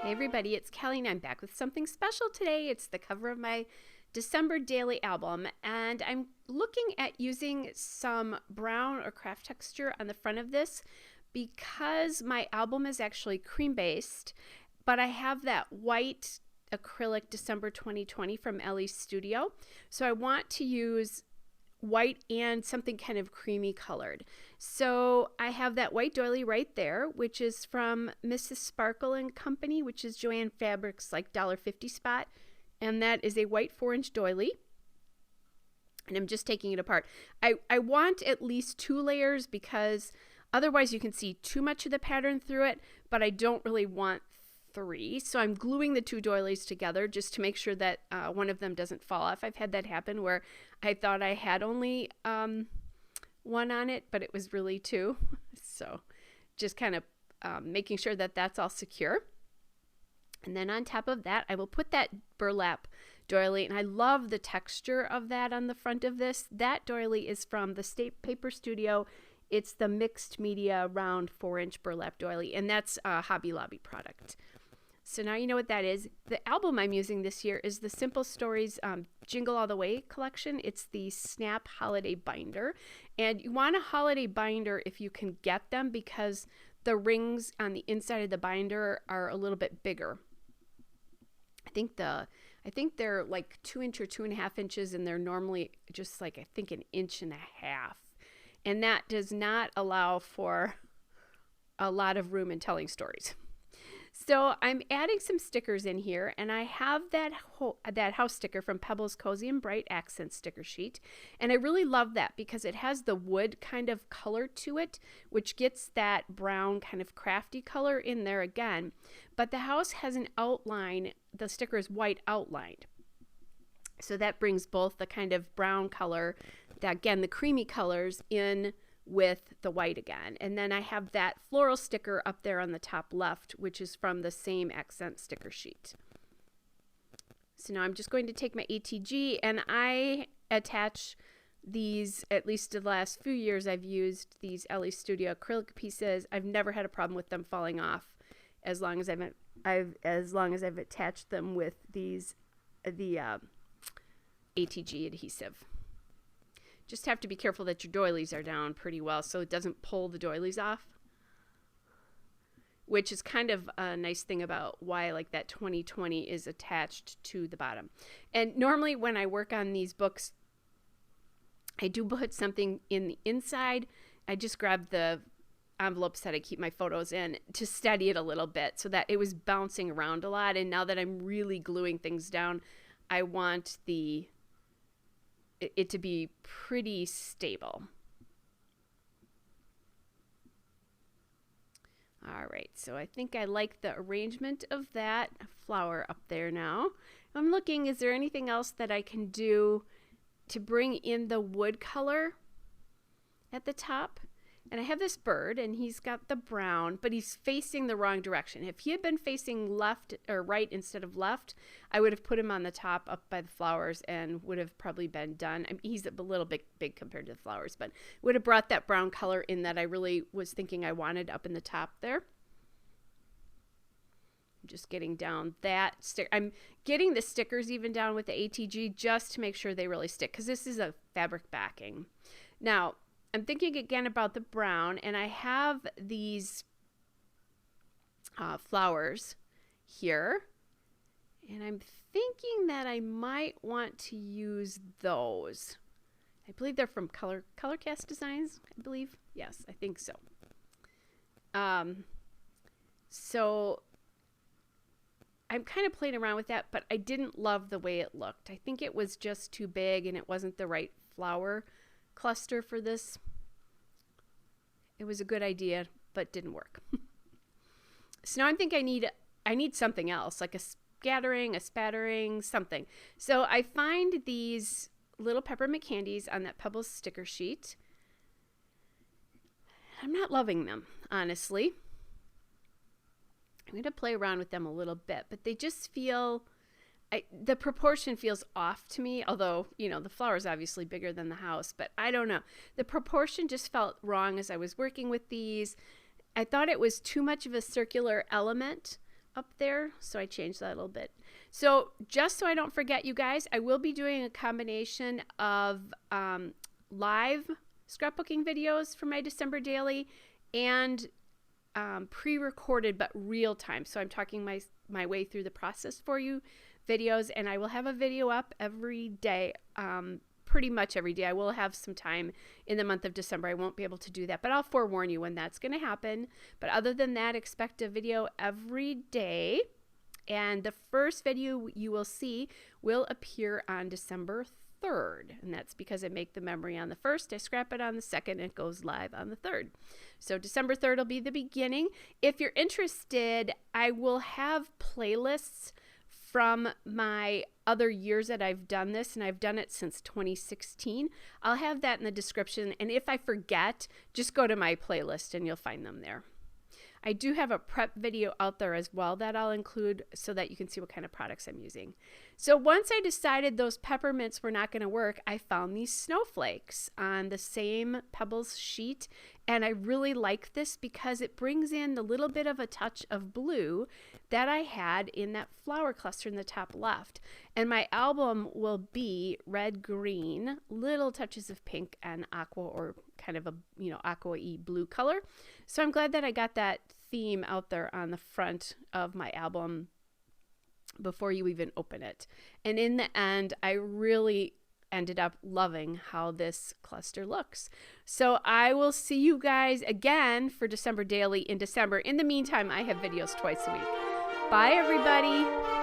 Hey everybody, it's Kelly and I'm back with something special today. It's the cover of my December daily album, and I'm looking at using some brown or craft texture on the front of this because my album is actually cream based, but I have that white acrylic December 2020 from Ellie's Studio. So I want to use white and something kind of creamy colored. So I have that white doily right there, which is from Mrs. Sparkle and Company, which is Joann Fabrics like $1.50 spot. And that is a white 4-inch doily. And I'm just taking it apart. I want at least 2 layers because otherwise you can see too much of the pattern through it, but I don't really want 3. So I'm gluing the 2 doilies together just to make sure that one of them doesn't fall off. I've had that happen where I thought I had only one on it, but it was really 2. So just kind of making sure that that's all secure. And then on top of that, I will put that burlap doily, and I love the texture of that on the front of this. That doily is from the State Paper Studio. It's the mixed media round 4-inch burlap doily, and that's a Hobby Lobby product. So now you know what that is. The album I'm using this year is the Simple Stories Jingle All the Way collection. It's the Snap Holiday Binder. And you want a holiday binder if you can get them because the rings on the inside of the binder are a little bit bigger. I think they're like 2 inch or 2.5 inches, and they're normally just like, I think, 1.5 inches. And that does not allow for a lot of room in telling stories. So I'm adding some stickers in here, and I have that house sticker from Pebbles Cozy and Bright Accent sticker sheet. And I really love that because it has the wood kind of color to it, which gets that brown kind of crafty color in there again. But the house has an outline, the sticker is white outlined. So that brings both the kind of brown color, again, the creamy colors in with the white again. And then I have that floral sticker up there on the top left, which is from the same accent sticker sheet. So now I'm just going to take my ATG, and I attach these, at least the last few years I've used these Ellie Studio acrylic pieces. I've never had a problem with them falling off as long as I've attached them with the ATG adhesive. Just have to be careful that your doilies are down pretty well so it doesn't pull the doilies off, which is kind of a nice thing about why like that 2020 is attached to the bottom. And normally when I work on these books, I do put something in the inside. I just grab the envelopes that I keep my photos in to steady it a little bit so that it was bouncing around a lot. And now that I'm really gluing things down, I want it to be pretty stable. All right, so I think I like the arrangement of that flower up there now. I'm looking, is there anything else that I can do to bring in the wood color at the top? And I have this bird, and he's got the brown, but he's facing the wrong direction. If he had been facing left or right instead of left, I would have put him on the top up by the flowers and would have probably been done. I mean, he's a little bit big compared to the flowers, but would have brought that brown color in that I really was thinking I wanted up in the top there. I'm just getting down that stick. I'm getting the stickers even down with the ATG just to make sure they really stick because this is a fabric backing. Now, I'm thinking again about the brown, and I have these flowers here, and I'm thinking that I might want to use those. I believe they're from Colorcast Designs, I believe. Yes, I think so. So I'm kind of playing around with that, but I didn't love the way it looked. I think it was just too big, and it wasn't the right flower cluster for this. It was a good idea, but didn't work. So now I think I need something else, like a scattering, a spattering, something. So I find these little peppermint candies on that Pebbles sticker sheet. I'm not loving them, honestly. I'm going to play around with them a little bit, but they just feel, the proportion feels off to me, although, you know, the flower is obviously bigger than the house, but I don't know. The proportion just felt wrong as I was working with these. I thought it was too much of a circular element up there, so I changed that a little bit. So just so I don't forget, you guys, I will be doing a combination of live scrapbooking videos for my December daily and pre-recorded but real time. So I'm talking my way through the process for you videos, and I will have a video up every day, pretty much every day. I will have some time in the month of December. I won't be able to do that, but I'll forewarn you when that's going to happen. But other than that, expect a video every day. And the first video you will see will appear on December 3rd. And that's because I make the memory on the 1st, I scrap it on the 2nd, and it goes live on the 3rd. So December 3rd will be the beginning. If you're interested, I will have playlists from my other years that I've done this, and I've done it since 2016. I'll have that in the description, and if I forget, just go to my playlist and you'll find them there. I do have a prep video out there as well that I'll include so that you can see what kind of products I'm using. So once I decided those peppermints were not going to work, I found these snowflakes on the same Pebbles sheet, and I really like this because it brings in the little bit of a touch of blue that I had in that flower cluster in the top left. And my album will be red, green, little touches of pink, and aqua, or kind of a, aqua-y blue color. So I'm glad that I got that theme out there on the front of my album before you even open it. And in the end, I really ended up loving how this cluster looks. So I will see you guys again for December Daily in December. In the meantime, I have videos twice a week. Bye, everybody.